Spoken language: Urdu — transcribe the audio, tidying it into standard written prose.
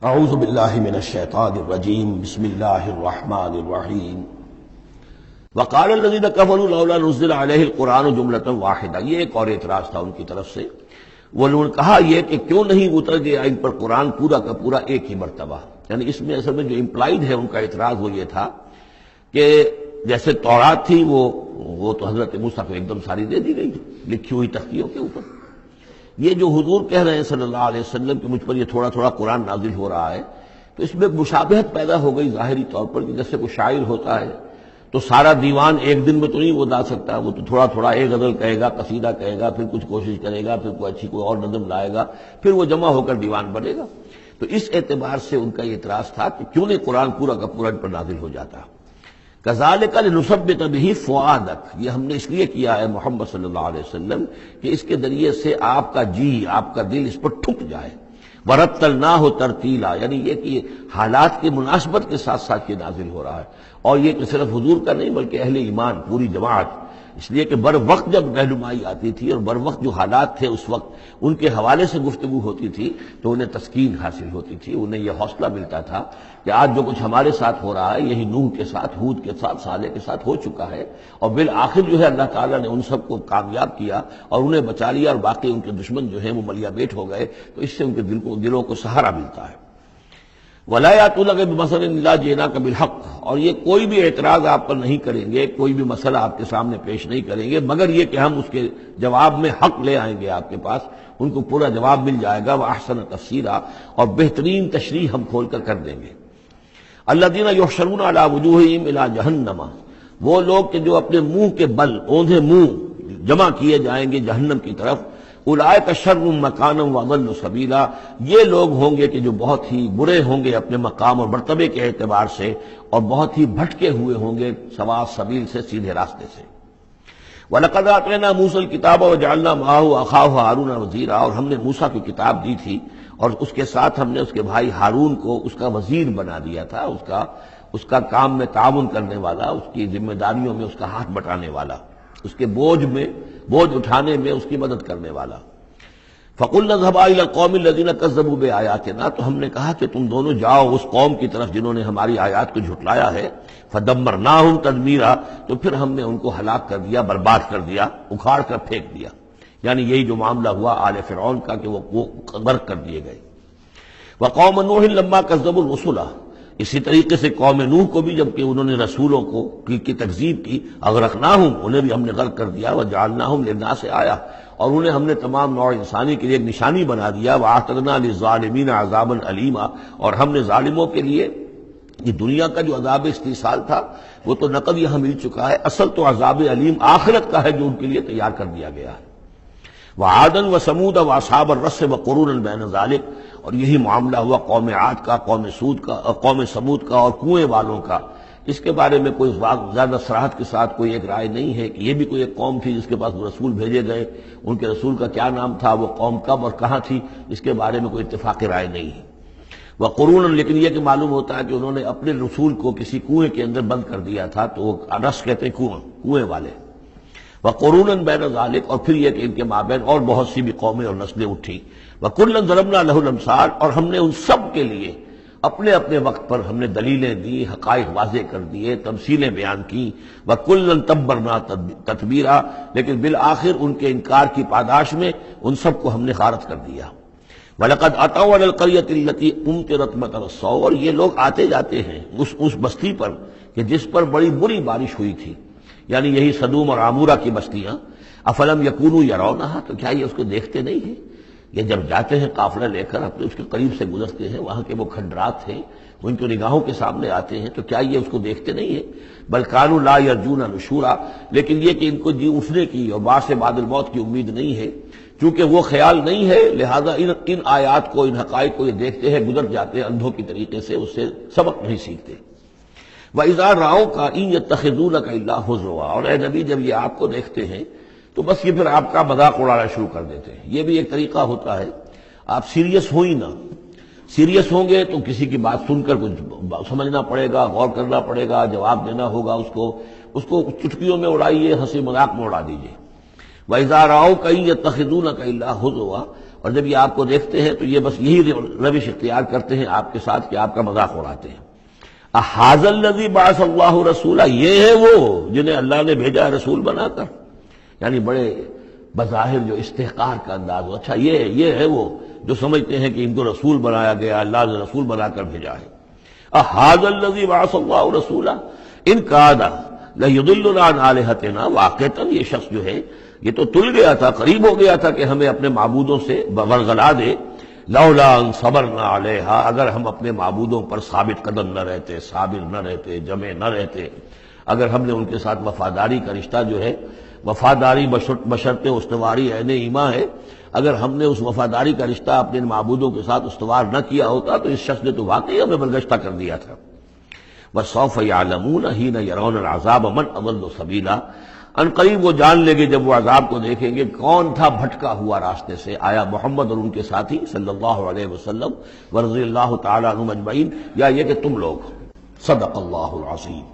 اعوذ باللہ من الشیطان الرجیم بسم اللہ الرحمن الرحیم وقال الذین کفروا لولا نزل علیہ القرآن جملۃ واحدہ، یہ ایک اور اعتراض تھا ان کی طرف سے۔ وہ لوگوں نے کہا یہ کہ کیوں نہیں اتر گیا ان پر قرآن پورا کا پورا ایک ہی مرتبہ، یعنی اس میں اصل میں جو امپلائڈ ہے ان کا اعتراض وہ یہ تھا کہ جیسے تورات تھی وہ تو حضرت موسیٰ کو ایک دم ساری دے دی گئی لکھی ہوئی تختیوں کے اوپر۔ یہ جو حضور کہہ رہے ہیں صلی اللہ علیہ وسلم کہ مجھ پر یہ تھوڑا تھوڑا قرآن نازل ہو رہا ہے، تو اس میں مشابہت پیدا ہو گئی ظاہری طور پر کہ جیسے کوئی شاعر ہوتا ہے تو سارا دیوان ایک دن میں تو نہیں وہ لا سکتا، وہ تو تھوڑا تھوڑا ایک غزل کہے گا، قصیدہ کہے گا، پھر کچھ کوشش کرے گا، پھر کوئی اچھی کوئی اور نظم لائے گا، پھر وہ جمع ہو کر دیوان بنے گا۔ تو اس اعتبار سے ان کا یہ اعتراض تھا کہ کیوں نہیں قرآن پورا کا پورا ان پر نازل ہو جاتا۔ کذالک لنثبت بہ فؤادک، یہ ہم نے اس لیے کیا ہے محمد صلی اللہ علیہ وسلم کہ اس کے ذریعے سے آپ کا جی، آپ کا دل اس پر ٹھک جائے۔ ورتلناہ ترتیلا، یعنی یہ کہ حالات کی مناسبت کے ساتھ ساتھ یہ نازل ہو رہا ہے، اور یہ کہ صرف حضور کا نہیں بلکہ اہل ایمان پوری جماعت، اس لیے کہ بر وقت جب رہنمائی آتی تھی اور بر وقت جو حالات تھے اس وقت ان کے حوالے سے گفتگو ہوتی تھی تو انہیں تسکین حاصل ہوتی تھی، انہیں یہ حوصلہ ملتا تھا کہ آج جو کچھ ہمارے ساتھ ہو رہا ہے یہی نوح کے ساتھ، ہود کے ساتھ، صالح کے ساتھ ہو چکا ہے، اور بالآخر جو ہے اللہ تعالیٰ نے ان سب کو کامیاب کیا اور انہیں بچا لیا، اور باقی ان کے دشمن جو ہیں وہ ملیا بیٹ ہو گئے، تو اس سے ان کے دلوں کو سہارا ملتا ہے۔ وَلَا يَأْتُونَكَ بِمَثَلٍ إِلَّا جِئْنَاكَ بِالْحَقِّ، اور یہ کوئی بھی اعتراض آپ پر نہیں کریں گے، کوئی بھی مسئلہ آپ کے سامنے پیش نہیں کریں گے مگر یہ کہ ہم اس کے جواب میں حق لے آئیں گے آپ کے پاس، ان کو پورا جواب مل جائے گا، وَأَحْسَنَ تَفْسِيرًا، اور بہترین تشریح ہم کھول کر دیں گے۔ الَّذِينَ يُحْشَرُونَ عَلَىٰ وُجُوهِهِمْ إِلَىٰ جَهَنَّمَ، وہ لوگ کہ جو اپنے منہ کے بل، اوندھے منہ جمع کیے جائیں گے جہنم کی طرف۔ اولئک شر مکانا واضل سبیلا، یہ لوگ ہوں گے کہ جو بہت ہی برے ہوں گے اپنے مقام اور مرتبے کے اعتبار سے، اور بہت ہی بھٹکے ہوئے ہوں گے سوا سبیل سے، سیدھے راستے سے۔ وَلَقَدْ آتَيْنَا مُوسَى الْكِتَابَ وَجَعَلْنَا مَعَهُ أَخَاهُ هَارُونَ وَزِيرًا، اور ہم نے موسیٰ کو کتاب دی تھی اور اس کے ساتھ ہم نے اس کے بھائی ہارون کو اس کا وزیر بنا دیا تھا، اس کا کام میں تعاون کرنے والا، اس کی ذمہ داریوں میں اس کا ہاتھ بٹانے والا، اس کے بوجھ اٹھانے میں اس کی مدد کرنے والا۔ فَقُلْنَا اذْهَبَا إِلَى الْقَوْمِ الَّذِينَ كَذَّبُوا بِآيَاتِنَا، تو ہم نے کہا کہ تم دونوں جاؤ اس قوم کی طرف جنہوں نے ہماری آیات کو جھٹلایا ہے۔ فَدَمَّرْنَاهُمْ تَدْمِيرًا، تو پھر ہم نے ان کو ہلاک کر دیا، برباد کر دیا، اکھاڑ کر پھینک دیا، یعنی یہی جو معاملہ ہوا آل فرعون کا کہ وہ غرق کر دیے گئے۔ وَقَوْمَ نُوحٍ لَمَّا كَذَّبُوا الرُّسُلَ، اسی طریقے سے قوم نوح کو بھی جب کہ انہوں نے رسولوں کی تکذیب کی، اغرقناہم، انہیں بھی ہم نے غرق کر دیا، وجعلناہم للناس آیہ، اور انہیں ہم نے تمام نوع انسانی کے لیے ایک نشانی بنا دیا، وَأَعْتَدْنَا لِلظَّالِمِينَ عَذَابًا أَلِيمًا، اور ہم نے ظالموں کے لیے یہ دنیا کا جو عذاب استیصال تھا وہ تو نقد یہاں مل چکا ہے، اصل تو عذاب علیم آخرت کا ہے جو ان کے لیے تیار کر دیا گیا ہے۔ وَعَادًا وَثَمُودَ وَأَصْحَابَ الرَّسِّ وَقُرُونًا بَيْنَ ذَلِكَ، اور یہی معاملہ ہوا قوم عاد کا، قوم سمود کا اور کنویں والوں کا۔ اس کے بارے میں کوئی زیادہ صراحت کے ساتھ کوئی ایک رائے نہیں ہے کہ یہ بھی کوئی ایک قوم تھی جس کے پاس رسول بھیجے گئے، ان کے رسول کا کیا نام تھا، وہ قوم کب اور کہاں تھی، اس کے بارے میں کوئی اتفاق رائے نہیں ہے۔ وقرون، لیکن یہ کہ معلوم ہوتا ہے کہ انہوں نے اپنے رسول کو کسی کنویں کے اندر بند کر دیا تھا، تو وہ رس کہتے ہیں کنویں والے۔ وقرون بین ذالک، اور پھر یہ کہ ان کے مابین اور بہت سی بھی قومیں اور نسلیں اٹھی۔ وکلا ضربنا لہ الامثال، اور ہم نے ان سب کے لیے اپنے اپنے وقت پر ہم نے دلیلیں دی، حقائق واضح کر دیے، تمثیلیں بیان کی۔ وکلا تبرنا تتبیرا، لیکن بالآخر ان کے انکار کی پاداش میں ان سب کو ہم نے غارت کر دیا۔ وَلَقَدْ أَتَوْا عَلَى الْقَرْيَةِ الَّتِي أُمْطِرَتْ مَطَرَ السَّوْءِ، اور یہ لوگ آتے جاتے ہیں اس بستی پر کہ جس پر بڑی بری بارش ہوئی تھی، یعنی یہی سدوم اور عمورہ کی بستیاں۔ افلم یکونوا یرونہا، تو کیا یہ اس کو دیکھتے نہیں ہیں؟ یہ جب جاتے ہیں قافلہ لے کر اپنے اس کے قریب سے گزرتے ہیں، وہاں کے وہ کھنڈرات ہیں وہ ان کی نگاہوں کے سامنے آتے ہیں، تو کیا یہ اس کو دیکھتے نہیں ہیں؟ بل کانوا لا یرجون نشورا، لیکن یہ کہ ان کو جی اٹھنے کی اور بعث بعد الموت کی امید نہیں ہے، چونکہ وہ خیال نہیں ہے، لہذا ان آیات کو، ان حقائق کو یہ دیکھتے ہیں، گزر جاتے ہیں اندھوں کی طریقے سے، اس سے سبق نہیں سیکھتے۔ وَإِذَا رَأَوْكَ إِن يَتَّخِذُونَكَ إِلَّا هُزُوًا، اور اے نبی جب یہ آپ کو دیکھتے ہیں تو بس یہ پھر آپ کا مذاق اڑانا شروع کر دیتے ہیں۔ یہ بھی ایک طریقہ ہوتا ہے، آپ سیریس ہو ہی نہ، سیریس ہوں گے تو کسی کی بات سن کر کچھ سمجھنا پڑے گا، غور کرنا پڑے گا، جواب دینا ہوگا، اس کو چٹکیوں میں اڑائیے، ہنسی مذاق میں اڑا دیجیے۔ وَإِذَا رَأَوْكَ إِن يَتَّخِذُونَكَ إِلَّا هُزُوًا، اور جب یہ آپ کو دیکھتے ہیں تو یہ بس یہی روش اختیار کرتے ہیں آپ کے ساتھ کہ آپ کا مذاق اڑاتے ہیں۔ احاذ الذی بعث اللہ رسولا، یہ ہے وہ جنہیں اللہ نے بھیجا رسول بنا کر، یعنی بڑے بظاہر جو استحقار کا انداز ہو، اچھا یہ ہے وہ جو سمجھتے ہیں کہ ان کو رسول بنایا گیا، اللہ نے رسول بنا کر بھیجا ہے۔ احاذ الذی بعث اللہ رسولا ان کاد لیضلنا عن آلہتنا، واقعتاً یہ شخص جو ہے یہ تو تل گیا تھا، قریب ہو گیا تھا کہ ہمیں اپنے معبودوں سے ورغلا دے، لولا ان صبرنا علیہا، اگر ہم اپنے معبودوں پر ثابت قدم نہ رہتے، صابر نہ رہتے، جمع نہ رہتے، اگر ہم نے ان کے ساتھ وفاداری کا رشتہ جو ہے، وفاداری بشرط استواری عین ایمان ہے، اگر ہم نے اس وفاداری کا رشتہ اپنے معبودوں کے ساتھ استوار نہ کیا ہوتا تو اس شخص نے تو واقعی ہمیں برگشتہ کر دیا تھا۔ وَسَوْفَ يَعْلَمُونَ حِينَ يَرَوْنَ الْعَذَابَ مَنْ أَضَلُّ سَبِيلًا، ان قریب وہ جان لیں گے جب وہ عذاب کو دیکھیں گے کون تھا بھٹکا ہوا راستے سے۔ آیا محمد اور ان کے ساتھی صلی اللہ علیہ وسلم ورضی اللہ تعالیٰ عنہم اجمعین، یا یہ کہ تم لوگ؟ صدق اللہ العظیم۔